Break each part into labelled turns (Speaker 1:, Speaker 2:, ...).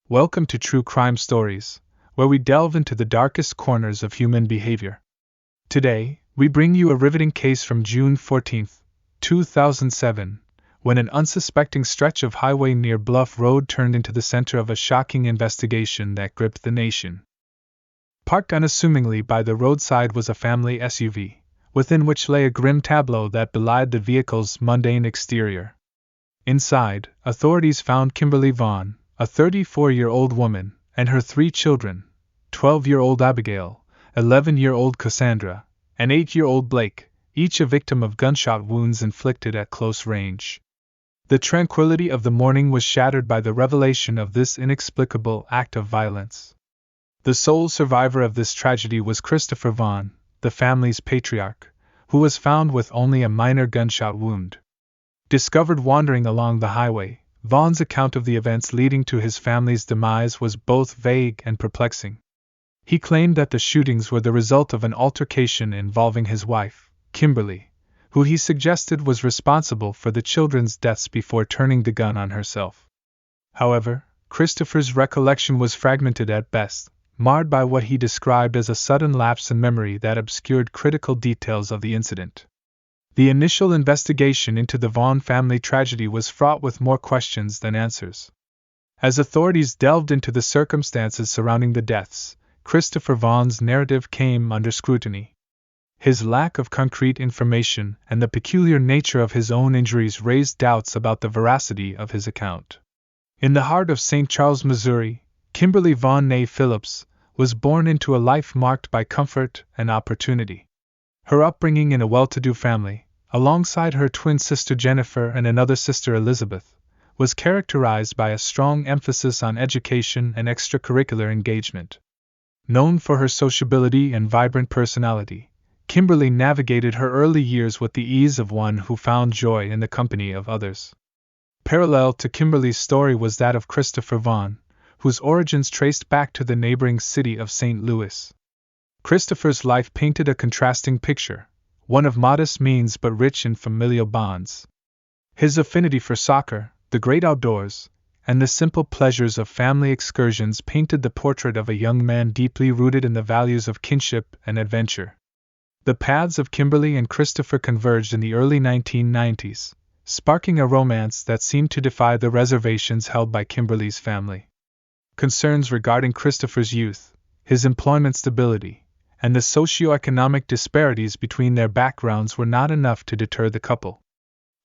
Speaker 1: Welcome to True Crime Stories, where we delve into the darkest corners of human behavior. Today, we bring you a riveting case from June 14, 2007, when an unsuspecting stretch of highway near Bluff Road turned into the center of a shocking investigation that gripped the nation. Parked unassumingly by the roadside was a family SUV, within which lay a grim tableau that belied the vehicle's mundane exterior. Inside, authorities found Kimberly Vaughn, a 34-year-old woman, and her 3 children, 12-year-old Abigail, 11-year-old Cassandra, and 8-year-old Blake, each a victim of gunshot wounds inflicted at close range. The tranquility of the morning was shattered by the revelation of this inexplicable act of violence. The sole survivor of this tragedy was Christopher Vaughn, the family's patriarch, who was found with only a minor gunshot wound. Discovered wandering along the highway, Vaughn's account of the events leading to his family's demise was both vague and perplexing. He claimed that the shootings were the result of an altercation involving his wife, Kimberly, who he suggested was responsible for the children's deaths before turning the gun on herself. However, Christopher's recollection was fragmented at best, marred by what he described as a sudden lapse in memory that obscured critical details of the incident. The initial investigation into the Vaughn family tragedy was fraught with more questions than answers. As authorities delved into the circumstances surrounding the deaths, Christopher Vaughn's narrative came under scrutiny. His lack of concrete information and the peculiar nature of his own injuries raised doubts about the veracity of his account. In the heart of St. Charles, Missouri, Kimberly Vaughn née Phillips was born into a life marked by comfort and opportunity. Her upbringing in a well-to-do family, alongside her twin sister Jennifer and another sister Elizabeth, was characterized by a strong emphasis on education and extracurricular engagement. Known for her sociability and vibrant personality, Kimberly navigated her early years with the ease of one who found joy in the company of others. Parallel to Kimberly's story was that of Christopher Vaughn, whose origins traced back to the neighboring city of St. Louis. Christopher's life painted a contrasting picture, one of modest means but rich in familial bonds. His affinity for soccer, the great outdoors, and the simple pleasures of family excursions painted the portrait of a young man deeply rooted in the values of kinship and adventure. The paths of Kimberly and Christopher converged in the early 1990s, sparking a romance that seemed to defy the reservations held by Kimberly's family. Concerns regarding Christopher's youth, his employment stability, and the socioeconomic disparities between their backgrounds were not enough to deter the couple.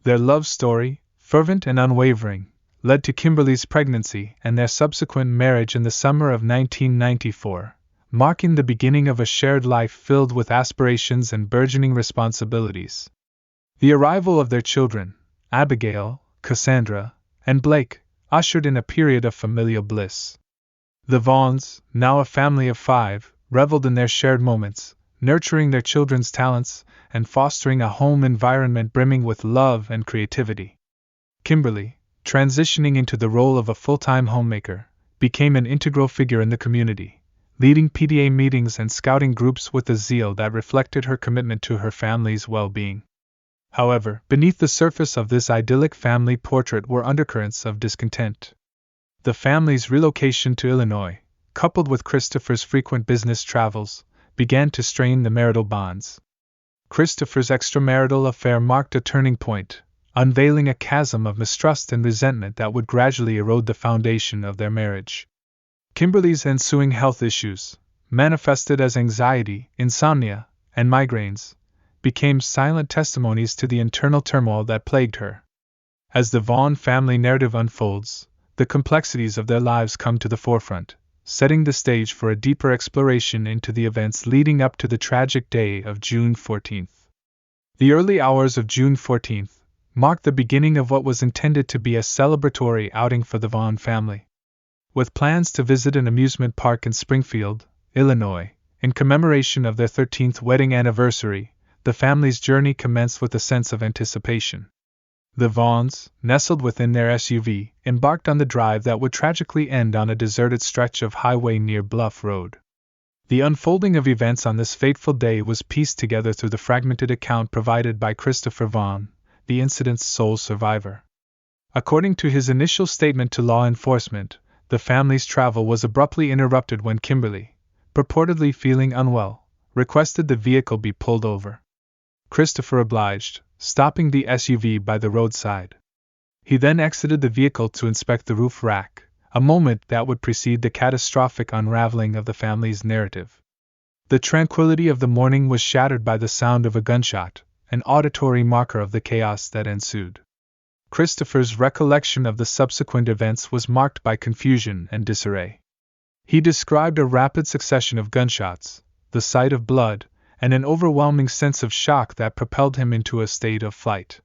Speaker 1: Their love story, fervent and unwavering, led to Kimberly's pregnancy and their subsequent marriage in the summer of 1994, marking the beginning of a shared life filled with aspirations and burgeoning responsibilities. The arrival of their children, Abigail, Cassandra, and Blake, ushered in a period of familial bliss. The Vaughns, now a family of 5, reveled in their shared moments, nurturing their children's talents and fostering a home environment brimming with love and creativity. Kimberly, transitioning into the role of a full-time homemaker, became an integral figure in the community, leading PTA meetings and scouting groups with a zeal that reflected her commitment to her family's well-being. However, beneath the surface of this idyllic family portrait were undercurrents of discontent. The family's relocation to Illinois, coupled with Christopher's frequent business travels, began to strain the marital bonds. Christopher's extramarital affair marked a turning point, unveiling a chasm of mistrust and resentment that would gradually erode the foundation of their marriage. Kimberly's ensuing health issues, manifested as anxiety, insomnia, and migraines, became silent testimonies to the internal turmoil that plagued her. As the Vaughn family narrative unfolds, the complexities of their lives come to the forefront, setting the stage for a deeper exploration into the events leading up to the tragic day of June 14th. The early hours of June 14th marked the beginning of what was intended to be a celebratory outing for the Vaughn family. With plans to visit an amusement park in Springfield, Illinois, in commemoration of their 13th wedding anniversary, the family's journey commenced with a sense of anticipation. The Vaughns, nestled within their SUV, embarked on the drive that would tragically end on a deserted stretch of highway near Bluff Road. The unfolding of events on this fateful day was pieced together through the fragmented account provided by Christopher Vaughn, the incident's sole survivor. According to his initial statement to law enforcement, the family's travel was abruptly interrupted when Kimberly, purportedly feeling unwell, requested the vehicle be pulled over. Christopher obliged, stopping the SUV by the roadside. He then exited the vehicle to inspect the roof rack, a moment that would precede the catastrophic unraveling of the family's narrative. The tranquility of the morning was shattered by the sound of a gunshot, an auditory marker of the chaos that ensued. Christopher's recollection of the subsequent events was marked by confusion and disarray. He described a rapid succession of gunshots, the sight of blood, and an overwhelming sense of shock that propelled him into a state of flight.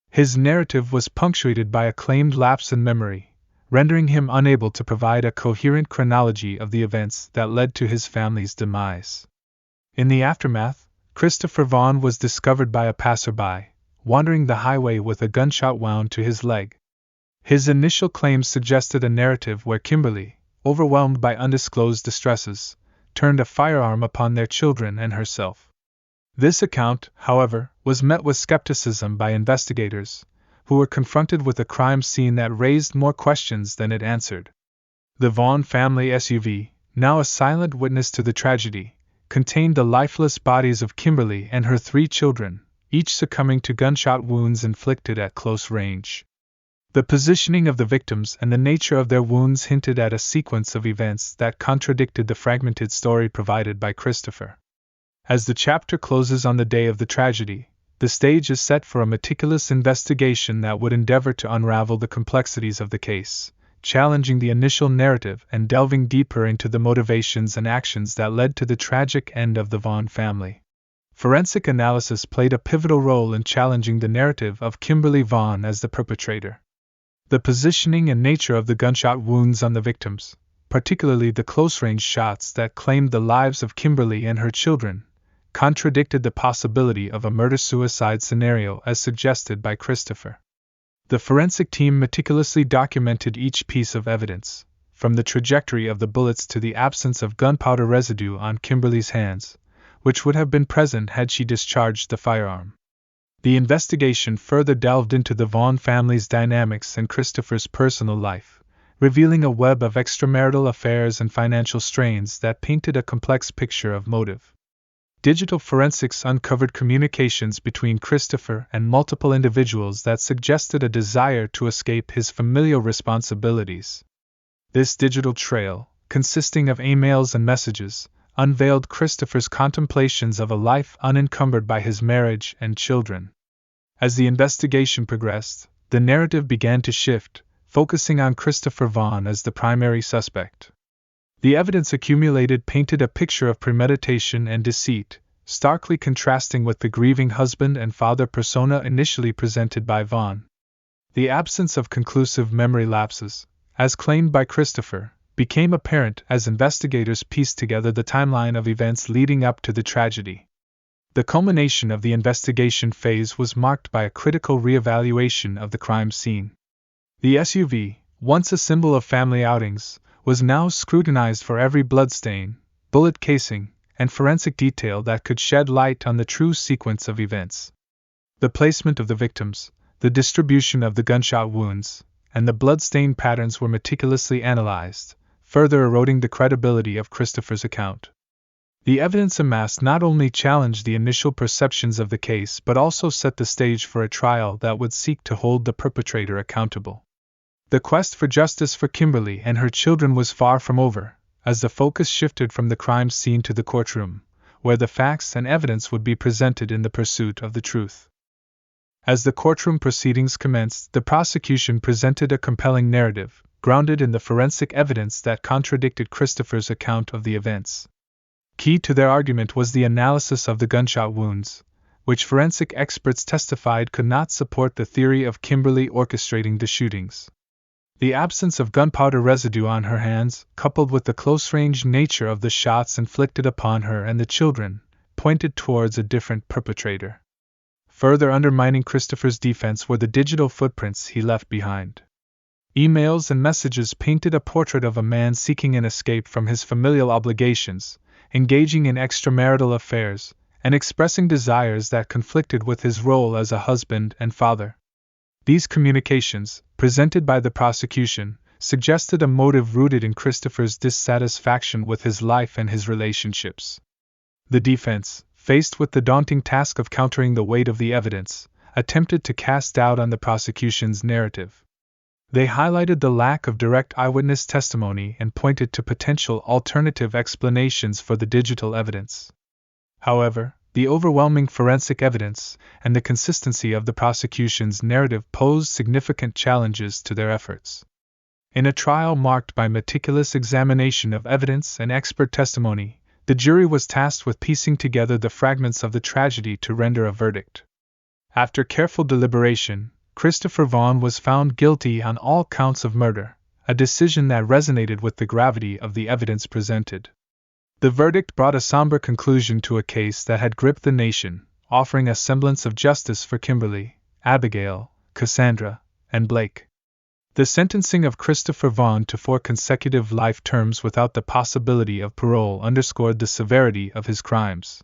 Speaker 1: His narrative was punctuated by a claimed lapse in memory, rendering him unable to provide a coherent chronology of the events that led to his family's demise. In the aftermath, Christopher Vaughn was discovered by a passerby, wandering the highway with a gunshot wound to his leg. His initial claims suggested a narrative where Kimberly, overwhelmed by undisclosed distresses, turned a firearm upon their children and herself. This account, however, was met with skepticism by investigators, who were confronted with a crime scene that raised more questions than it answered. The Vaughn family SUV, now a silent witness to the tragedy, contained the lifeless bodies of Kimberly and her 3 children, each succumbing to gunshot wounds inflicted at close range. The positioning of the victims and the nature of their wounds hinted at a sequence of events that contradicted the fragmented story provided by Christopher. As the chapter closes on the day of the tragedy, the stage is set for a meticulous investigation that would endeavor to unravel the complexities of the case, challenging the initial narrative and delving deeper into the motivations and actions that led to the tragic end of the Vaughn family. Forensic analysis played a pivotal role in challenging the narrative of Kimberly Vaughn as the perpetrator. The positioning and nature of the gunshot wounds on the victims, particularly the close-range shots that claimed the lives of Kimberly and her children, contradicted the possibility of a murder-suicide scenario as suggested by Christopher. The forensic team meticulously documented each piece of evidence, from the trajectory of the bullets to the absence of gunpowder residue on Kimberly's hands, which would have been present had she discharged the firearm. The investigation further delved into the Vaughn family's dynamics and Christopher's personal life, revealing a web of extramarital affairs and financial strains that painted a complex picture of motive. Digital forensics uncovered communications between Christopher and multiple individuals that suggested a desire to escape his familial responsibilities. This digital trail, consisting of emails and messages, unveiled Christopher's contemplations of a life unencumbered by his marriage and children. As the investigation progressed, the narrative began to shift, focusing on Christopher Vaughn as the primary suspect. The evidence accumulated painted a picture of premeditation and deceit, starkly contrasting with the grieving husband and father persona initially presented by Vaughn. The absence of conclusive memory lapses, as claimed by Christopher, became apparent as investigators pieced together the timeline of events leading up to the tragedy. The culmination of the investigation phase was marked by a critical reevaluation of the crime scene. The SUV, once a symbol of family outings, was now scrutinized for every bloodstain, bullet casing, and forensic detail that could shed light on the true sequence of events. The placement of the victims, the distribution of the gunshot wounds, and the bloodstain patterns were meticulously analyzed, further eroding the credibility of Christopher's account. The evidence amassed not only challenged the initial perceptions of the case but also set the stage for a trial that would seek to hold the perpetrator accountable. The quest for justice for Kimberly and her children was far from over, as the focus shifted from the crime scene to the courtroom, where the facts and evidence would be presented in the pursuit of the truth. As the courtroom proceedings commenced, the prosecution presented a compelling narrative, grounded in the forensic evidence that contradicted Christopher's account of the events. Key to their argument was the analysis of the gunshot wounds, which forensic experts testified could not support the theory of Kimberly orchestrating the shootings. The absence of gunpowder residue on her hands, coupled with the close-range nature of the shots inflicted upon her and the children, pointed towards a different perpetrator. Further undermining Christopher's defense were the digital footprints he left behind. Emails and messages painted a portrait of a man seeking an escape from his familial obligations, engaging in extramarital affairs, and expressing desires that conflicted with his role as a husband and father. These communications, presented by the prosecution, suggested a motive rooted in Christopher's dissatisfaction with his life and his relationships. The defense, faced with the daunting task of countering the weight of the evidence, attempted to cast doubt on the prosecution's narrative. They highlighted the lack of direct eyewitness testimony and pointed to potential alternative explanations for the digital evidence. However, the overwhelming forensic evidence and the consistency of the prosecution's narrative posed significant challenges to their efforts. In a trial marked by meticulous examination of evidence and expert testimony, the jury was tasked with piecing together the fragments of the tragedy to render a verdict. After careful deliberation, Christopher Vaughn was found guilty on all counts of murder, a decision that resonated with the gravity of the evidence presented. The verdict brought a somber conclusion to a case that had gripped the nation, offering a semblance of justice for Kimberly, Abigail, Cassandra, and Blake. The sentencing of Christopher Vaughn to 4 consecutive life terms without the possibility of parole underscored the severity of his crimes.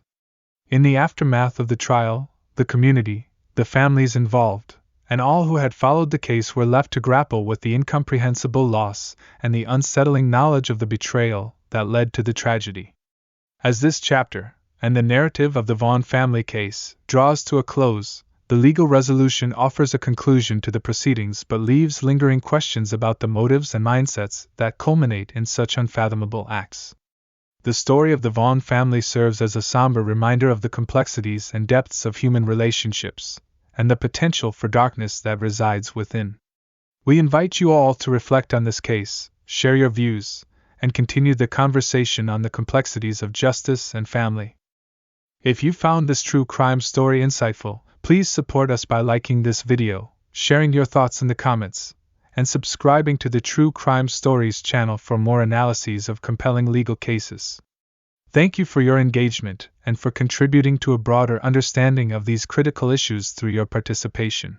Speaker 1: In the aftermath of the trial, the community, the families involved, and all who had followed the case were left to grapple with the incomprehensible loss and the unsettling knowledge of the betrayal that led to the tragedy. As this chapter, and the narrative of the Vaughn family case, draws to a close, the legal resolution offers a conclusion to the proceedings but leaves lingering questions about the motives and mindsets that culminate in such unfathomable acts. The story of the Vaughn family serves as a somber reminder of the complexities and depths of human relationships, and the potential for darkness that resides within. We invite you all to reflect on this case, share your views, and continue the conversation on the complexities of justice and family. If you found this true crime story insightful, please support us by liking this video, sharing your thoughts in the comments, and subscribing to the True Crime Stories channel for more analyses of compelling legal cases. Thank you for your engagement and for contributing to a broader understanding of these critical issues through your participation.